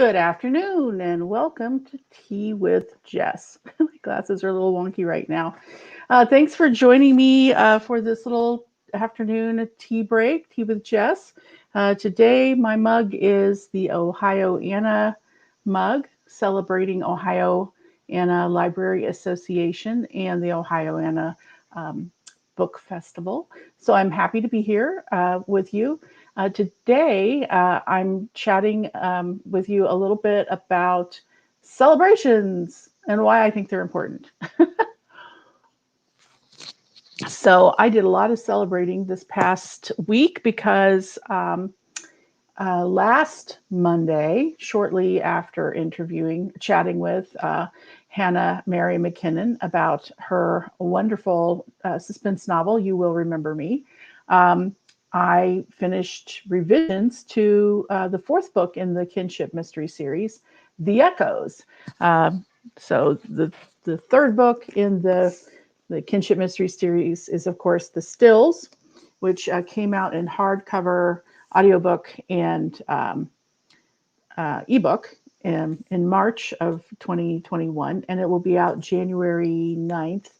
Good afternoon and welcome to Tea with Jess. My glasses are a little wonky right now. Thanks for joining me for this little afternoon tea break, Tea with Jess. Today, my mug is the Ohio Anna mug, celebrating Ohio Anna Library Association and the Ohio Anna um, Book Festival. So I'm happy to be here with you. Today, I'm chatting with you a little bit about celebrations and why I think they're important. So, I did a lot of celebrating this past week because last Monday, shortly after chatting with Hannah Mary McKinnon about her wonderful suspense novel, You Will Remember Me, um, I finished revisions to the fourth book in the Kinship Mystery series, The Echoes. Um, so the third book in the Kinship Mystery series is, of course, The Stills, which came out in hardcover, audiobook, and ebook in March of 2021, and it will be out January 9th,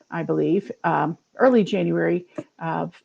I believe, early January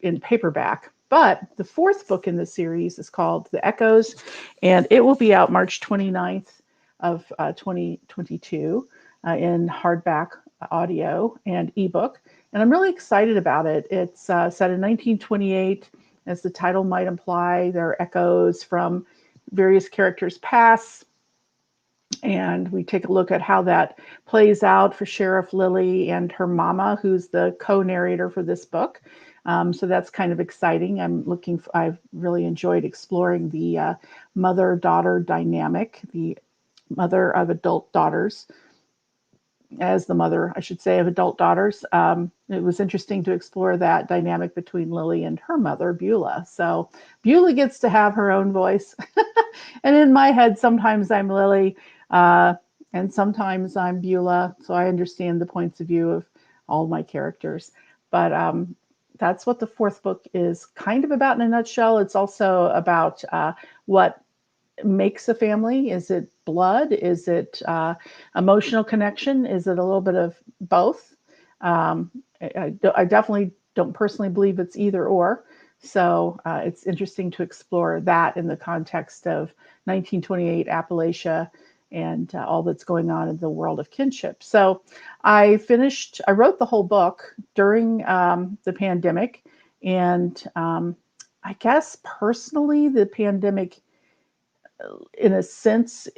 in paperback. But the fourth book in the series is called The Echoes, and it will be out March 29th of 2022 in hardback, audio, and ebook. And I'm really excited about it. It's set in 1928. As the title might imply, there are echoes from various characters' pasts, and we take a look at how that plays out for Sheriff Lily and her mama, who's the co-narrator for this book. So that's kind of exciting. I've really enjoyed exploring the mother-daughter dynamic, the mother of adult daughters, as the mother, I should say, of adult daughters. It was interesting to explore that dynamic between Lily and her mother, Beulah. So Beulah gets to have her own voice. And in my head, sometimes I'm Lily uh, and sometimes I'm Beulah. So I understand the points of view of all my characters. But that's what the fourth book is kind of about in a nutshell. It's also about what makes a family. Is it blood? Is it emotional connection? Is it a little bit of both? Um, I definitely don't personally believe it's either or. So it's interesting to explore that in the context of 1928 Appalachia and all that's going on in the world of kinship. So I wrote the whole book during the pandemic. And I guess personally, the pandemic, in a sense,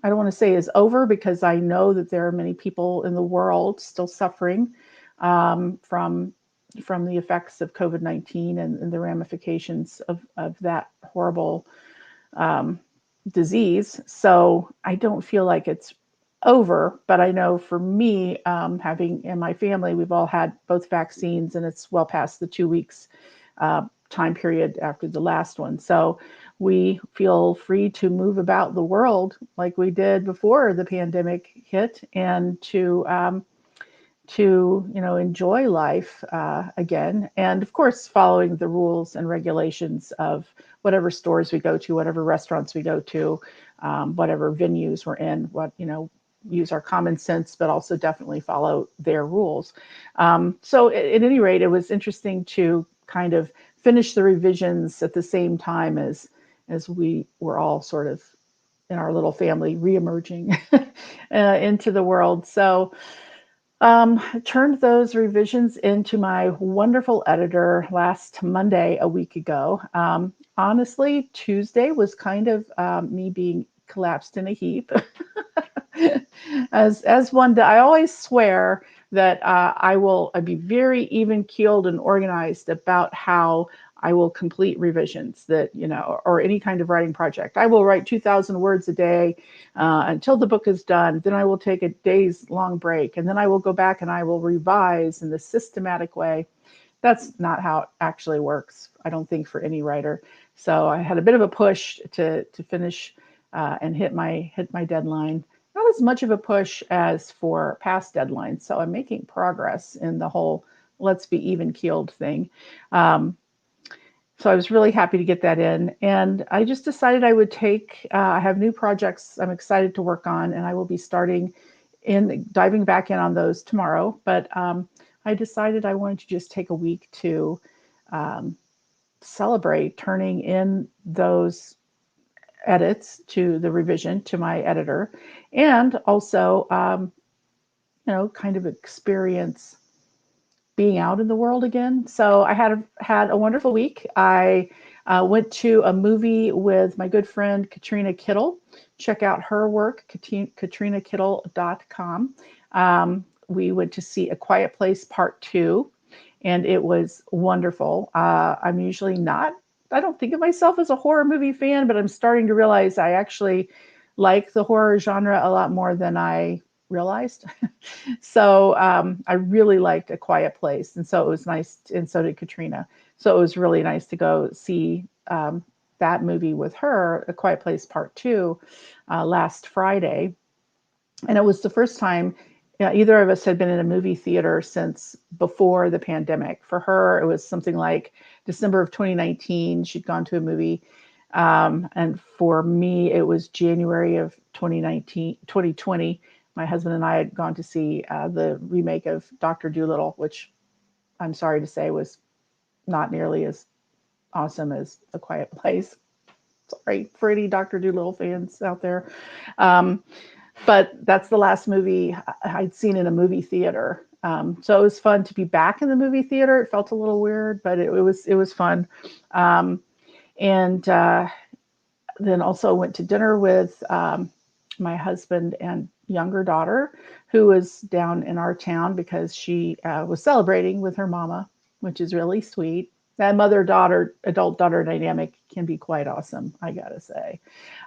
I don't want to say is over, because I know that there are many people in the world still suffering from the effects of COVID-19 and the ramifications of that horrible um, disease. So I don't feel like it's over, but I know for me, having in my family, we've all had both vaccines, and it's well past the 2 weeks time period after the last one. So we feel free to move about the world like we did before the pandemic hit, and to enjoy life again, and of course following the rules and regulations of whatever stores we go to, whatever restaurants we go to, whatever venues we're in, use our common sense, but also definitely follow their rules. So at any rate, it was interesting to kind of finish the revisions at the same time as we were all sort of in our little family reemerging into the world. So turned those revisions into my wonderful editor last Monday, a week ago. Honestly, Tuesday was kind of me being collapsed in a heap. As one, I always swear that I'd be very even keeled and organized about how I will complete revisions, or any kind of writing project. I will write 2,000 words a day until the book is done. Then I will take a day's long break, and then I will go back and I will revise in the systematic way. That's not how it actually works, I don't think, for any writer. So I had a bit of a push to finish and hit my deadline. Not as much of a push as for past deadlines. So I'm making progress in the whole let's be even keeled thing. So I was really happy to get that in. And I just decided I would I have new projects I'm excited to work on, and I will be diving back in on those tomorrow. But I decided I wanted to just take a week to um, celebrate turning in those edits to the revision to my editor, and also, kind of experience being out in the world again. So I had a wonderful week. I went to a movie with my good friend Katrina Kittle. Check out her work, katrinakittle.com. We went to see A Quiet Place Part 2, and it was wonderful. I'm usually not, I don't think of myself as a horror movie fan, but I'm starting to realize I actually like the horror genre a lot more than I realized. So I really liked A Quiet Place, and so it was nice, and so did Katrina. So it was really nice to go see that movie with her, A Quiet Place Part 2, last Friday. And it was the first time either of us had been in a movie theater since before the pandemic. For her, it was something like December of 2019. She'd gone to a movie. And for me, it was January of 2020. My husband and I had gone to see the remake of Dr. Dolittle, which I'm sorry to say was not nearly as awesome as A Quiet Place. Sorry for any Dr. Dolittle fans out there. But that's the last movie I'd seen in a movie theater. So it was fun to be back in the movie theater. It felt a little weird, but it was fun. And then also went to dinner with my husband and younger daughter, who was down in our town because she was celebrating with her mama, which is really sweet. That mother-daughter, adult-daughter dynamic can be quite awesome, I gotta say.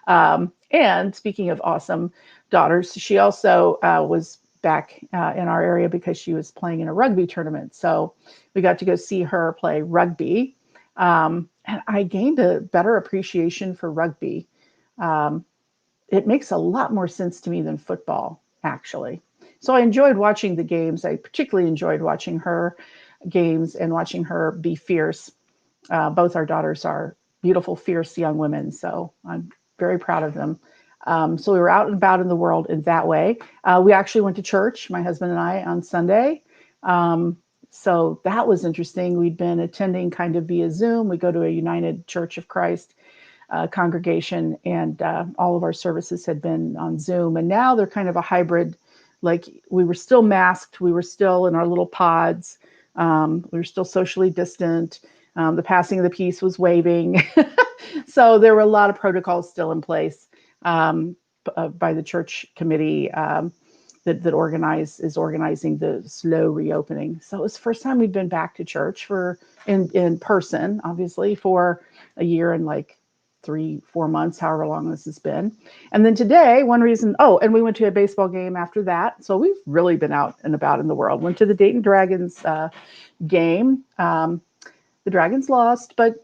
And speaking of awesome daughters, she also was back in our area because she was playing in a rugby tournament. So we got to go see her play rugby. And I gained a better appreciation for rugby. It makes a lot more sense to me than football, actually. So I enjoyed watching the games. I particularly enjoyed watching her games and watching her be fierce. Both our daughters are beautiful, fierce young women. So I'm very proud of them. So we were out and about in the world in that way. We actually went to church, my husband and I, on Sunday. So that was interesting. We'd been attending kind of via Zoom. We go to a United Church of Christ congregation, and all of our services had been on Zoom. And now they're kind of a hybrid. Like, we were still masked. We were still in our little pods. We were still socially distant. The passing of the peace was waving. So there were a lot of protocols still in place by the church committee that is organizing the slow reopening. So it was the first time we'd been back to church in person, obviously, for a year and like 3-4 months, however long this has been. And then today, and we went to a baseball game after that. So we've really been out and about in the world. Went to the Dayton Dragons game. The Dragons lost, but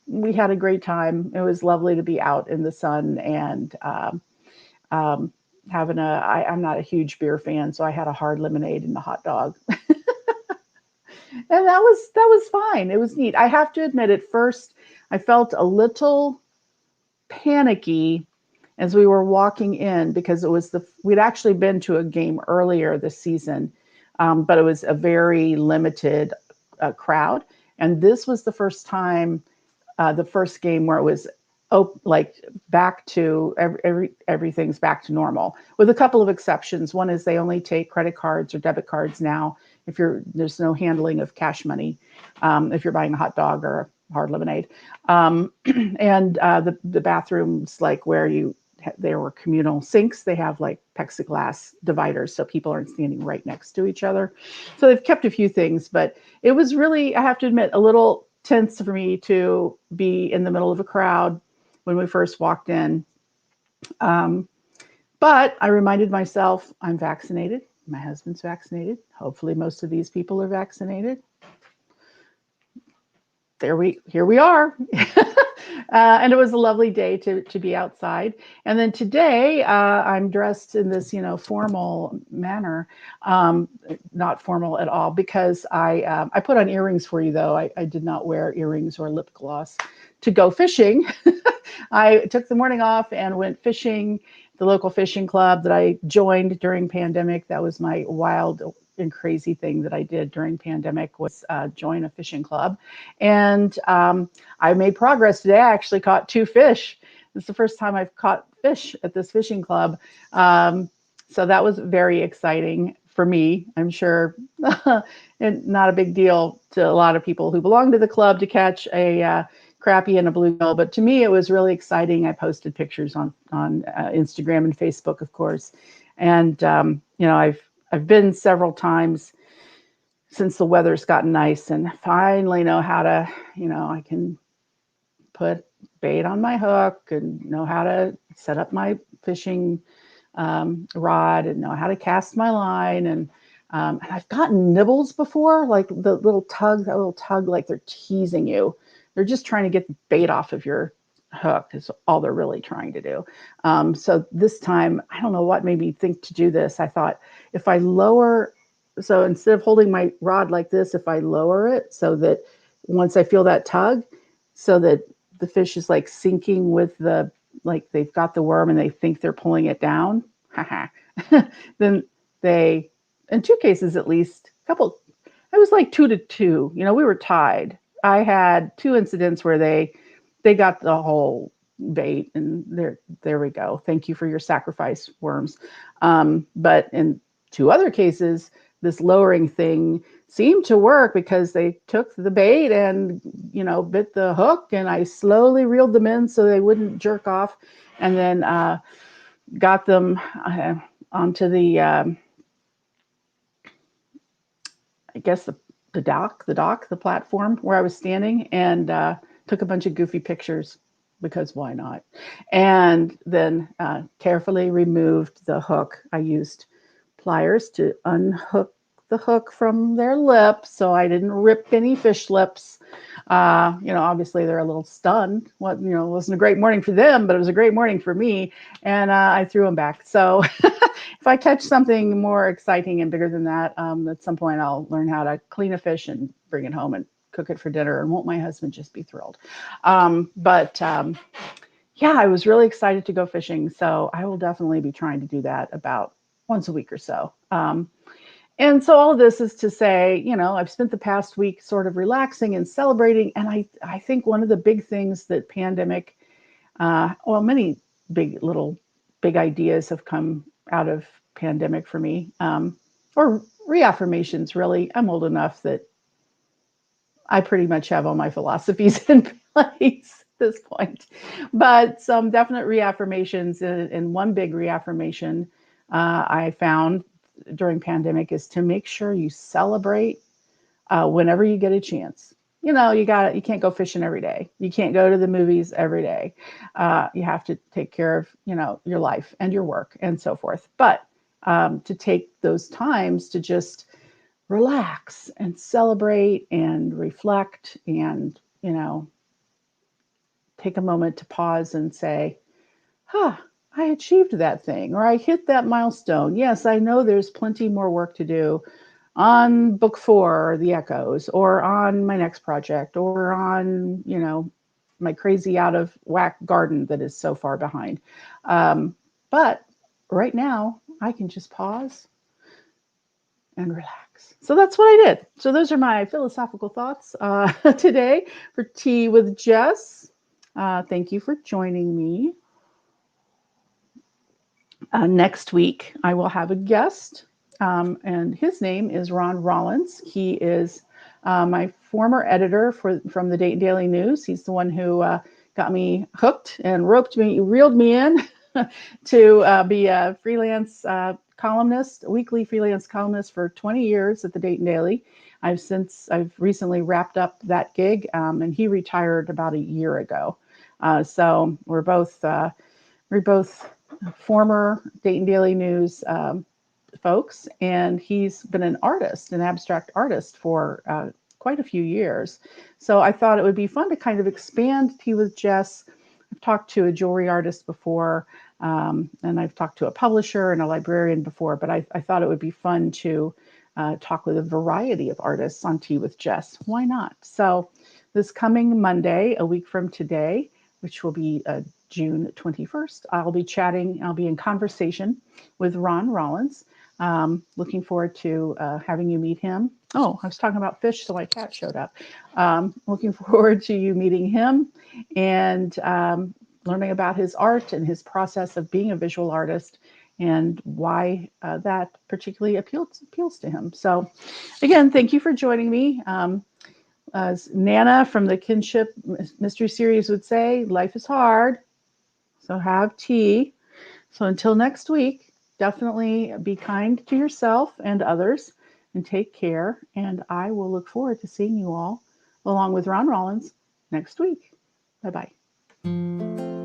we had a great time. It was lovely to be out in the sun and I'm not a huge beer fan, so I had a hard lemonade and a hot dog. And that was fine. It was neat. I have to admit, at first I felt a little panicky as we were walking in, because we'd actually been to a game earlier this season, but it was a very limited crowd. And this was the first time, the first game where it was back to everything's back to normal, with a couple of exceptions. One is they only take credit cards or debit cards now. There's no handling of cash money if you're buying a hot dog or a hard lemonade. And the bathrooms, like where there were communal sinks, they have like plexiglass dividers, so people aren't standing right next to each other. So they've kept a few things, but it was really, I have to admit, a little tense for me to be in the middle of a crowd when we first walked in. But I reminded myself, I'm vaccinated. My husband's vaccinated. Hopefully most of these people are vaccinated. Here we are. And it was a lovely day to be outside. And then today, I'm dressed in this, formal manner, um, not formal at all, because I put on earrings for you though. I did not wear earrings or lip gloss to go fishing. I took the morning off and went fishing. The local fishing club that I joined during pandemic. That was my wild and crazy thing that I did during pandemic was join a fishing club, and I made progress today. I actually caught 2 fish. It's the first time I've caught fish at this fishing club. So that was very exciting for me. I'm sure and not a big deal to a lot of people who belong to the club to catch a crappie and a bluegill, but to me it was really exciting. I posted pictures on Instagram and Facebook, of course, and I've been several times since the weather's gotten nice and finally know how to, I can put bait on my hook and know how to set up my fishing rod and know how to cast my line. And I've gotten nibbles before, like that little tug, like they're teasing you. They're just trying to get the bait off of your hook is all they're really trying to do. So this time, I don't know what made me think to do this. I thought if I lower, so instead of holding my rod like this, if I lower it so that once I feel that tug, so that the fish is like sinking with like they've got the worm and they think they're pulling it down, then they, in 2 cases at least, it was like 2-2. We were tied. I had 2 incidents where they got the whole bait, and there we go. Thank you for your sacrifice, worms. But in 2 other cases, this lowering thing seemed to work because they took the bait and bit the hook, and I slowly reeled them in so they wouldn't jerk off, and then got them onto the I guess the platform where I was standing, and took a bunch of goofy pictures because why not? And then carefully removed the hook. I used pliers to unhook the hook from their lip so I didn't rip any fish lips. Obviously they're a little stunned. It wasn't a great morning for them, but it was a great morning for me. And I threw them back. So if I catch something more exciting and bigger than that, at some point I'll learn how to clean a fish and bring it home and cook it for dinner. And won't my husband just be thrilled? Yeah, I was really excited to go fishing. So I will definitely be trying to do that about once a week or so. And so all of this is to say, I've spent the past week sort of relaxing and celebrating. And I think one of the big things that pandemic, many big ideas have come out of pandemic for me, or reaffirmations, really. I'm old enough that I pretty much have all my philosophies in place at this point. But some definite reaffirmations, and one big reaffirmation I found during pandemic is to make sure you celebrate whenever you get a chance. You can't go fishing every day. You can't go to the movies every day. You have to take care of, your life and your work and so forth. But to take those times to just relax and celebrate and reflect and, take a moment to pause and say, I achieved that thing, or I hit that milestone. Yes, I know there's plenty more work to do on book 4, or The Echoes, or on my next project, or on, my crazy out of whack garden that is so far behind. But right now, I can just pause and relax. So that's what I did. So those are my philosophical thoughts today for Tea with Jess. Thank you for joining me. Next week, I will have a guest, and his name is Ron Rollins. He is my former editor from the Dayton Daily News. He's the one who got me hooked and reeled me in to be a freelance columnist, a weekly freelance columnist for 20 years at the Dayton Daily. I've recently wrapped up that gig, and he retired about a year ago. So we're both former Dayton Daily News folks, and he's been an abstract artist for quite a few years. So I thought it would be fun to kind of expand Tea with Jess. I've talked to a jewelry artist before, and I've talked to a publisher and a librarian before, but I thought it would be fun to talk with a variety of artists on Tea with Jess. Why not? So this coming Monday, a week from today, which will be June 21st, I'll be in conversation with Ron Rollins. Looking forward to having you meet him. Oh, I was talking about fish, so my cat showed up. Looking forward to you meeting him and learning about his art and his process of being a visual artist and why that particularly appeals to him. So again, thank you for joining me. As Nana from the Kinship Mystery Series would say, life is hard, so have tea. So until next week, definitely be kind to yourself and others and take care. And I will look forward to seeing you all along with Ron Rollins next week. Bye-bye.